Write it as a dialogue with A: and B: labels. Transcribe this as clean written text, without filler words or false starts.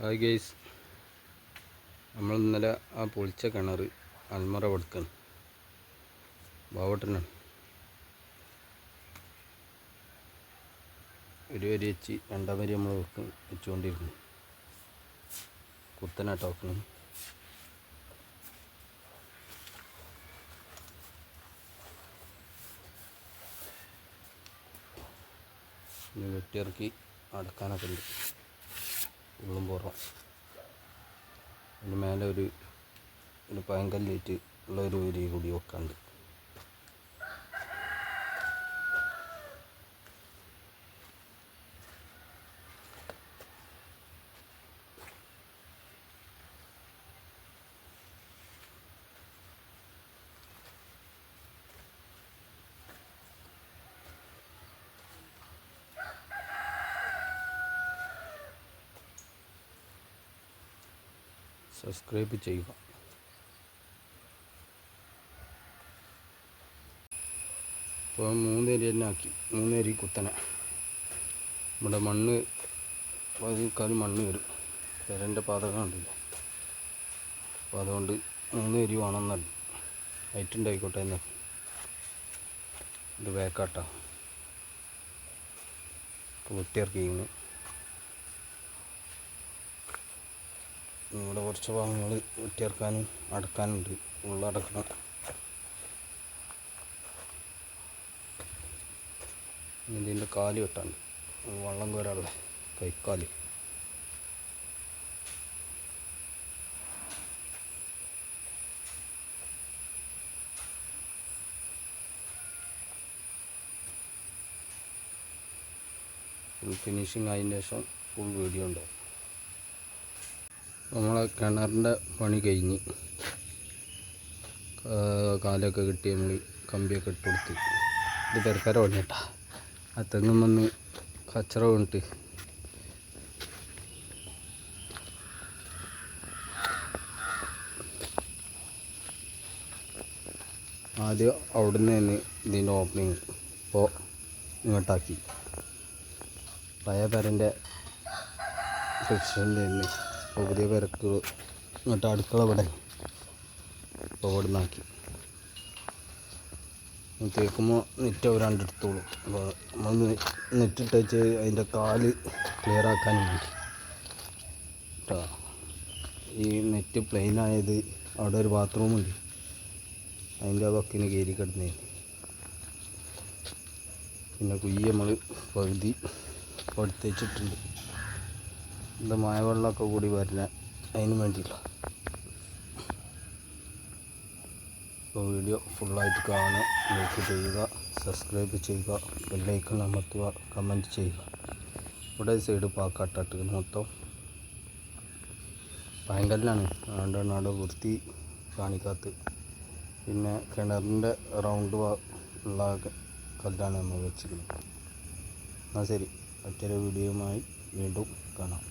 A: Hi guys, നമ്മൾ ഇന്നലെ ആ പൊളിച്ച കിണർ അൽമറ കൊടുക്കണം ബാവട്ടനാണ്. ഒരു വരി വെച്ച് രണ്ടാം വരി നമ്മൾ വെച്ചുകൊണ്ടിരുന്നു. കുത്തനായിട്ട് വെക്കണം. ഇനി വെട്ടിയിറക്കി അടക്കാനൊക്കെ ഉണ്ട്. ഉള്ളും പുറം അതിന് മേലെ ഒരു പയങ്കല്ലേറ്റ് ഉള്ള ഒരു വരി കൂടി വെക്കാണ്ട്. സബ്സ്ക്രൈബ് ചെയ്യുക. ഇപ്പോൾ 3 അരി തന്നെ ആക്കി. 3 അരി കുത്തനെ. ഇവിടെ മണ്ണ് 10 മണ്ണ് വരും. പെരൻ്റെ പാതകം ഉണ്ടല്ലോ, അപ്പോൾ അതുകൊണ്ട് 3 അരി വേണമെന്നല്ല. ഹൈറ്റ് ഉണ്ടായിക്കോട്ടെ എന്ന്. ഇത് വേക്കാട്ട വെട്ടിയിറക്കിയിരുന്നു. ഇവിടെ കുറച്ച് ഭാഗങ്ങൾ വെട്ടിയിറക്കാനും അടക്കാനുണ്ട്. ഉള്ളടക്കണം. ഇതിൻ്റെ കാല് വെട്ടാണ്ട്, വള്ളം കോരാനുള്ള കൈക്കാല്. ഫുൾ ഫിനിഷിങ് ആയതിന് ശേഷം ഫുൾ വീഡിയോ ഉണ്ടാവും. നമ്മളെ കിണറിൻ്റെ പണി കഴിഞ്ഞ് കാലൊക്കെ കിട്ടി നമ്മൾ കമ്പിയൊക്കെ ഇട്ട് കൊടുത്ത്. ഇത് പെരക്കര പണിയട്ടാ. ആ തെങ്ങും വന്ന് കച്ചറ വീണിട്ട് ആദ്യം അവിടുന്ന് തന്നെ ഇതിൻ്റെ ഓപ്പണിങ് ഇപ്പോൾ ഇങ്ങോട്ടാക്കി. പഴയ പെരൻ്റെ ഫിക്ഷനിൽ തന്നെ ഇപ്പോൾ പുതിയ പെരക്ക് ഇങ്ങോട്ട് അടുക്കള ഇവിടെ ഇപ്പോൾ ഇവിടെ നിന്നാക്കി. തേക്കുമ്പോൾ നെറ്റ് അവരാണ്ട് എടുത്തോളും. അപ്പോൾ നമ്മൾ നെറ്റിട്ട് വെച്ച് അതിൻ്റെ കാല് ക്ലിയർ ആക്കാൻ വേണ്ടി കേട്ടോ. ഈ നെറ്റ് പ്ലെയിനായത് അവിടെ ഒരു ബാത്റൂമുണ്ട്, അതിൻ്റെ വക്കിന് കയറി കിടന്നേ. പിന്നെ കുയ്യ നമ്മൾ പകുതി എടുത്ത് വെച്ചിട്ടുണ്ട്. ഇത് മഴവെള്ളമൊക്കെ കൂടി വരുന്ന അതിന് വേണ്ടിയില്ല. അപ്പോൾ വീഡിയോ ഫുള്ളായിട്ട് കാണുക, ലൈക്ക് ചെയ്യുക, സബ്സ്ക്രൈബ് ചെയ്യുക, ബെല്ലൈക്കൺ അമർത്തുക, കമൻറ്റ് ചെയ്യുക. ഇവിടെ സൈഡ് പാക്കാട്ടിട്ട് മൊത്തം പയങ്കല്ലാണ്. അതുകൊണ്ടാണ് അവിടെ വൃത്തി കാണിക്കാത്തത്. പിന്നെ കിണറിൻ്റെ റൗണ്ട് ഉള്ള കല്ലാണ് നമ്മൾ വെച്ചിരിക്കുന്നത്. എന്നാൽ ശരി, മറ്റൊരു വീഡിയോയുമായി വീണ്ടും കാണാം.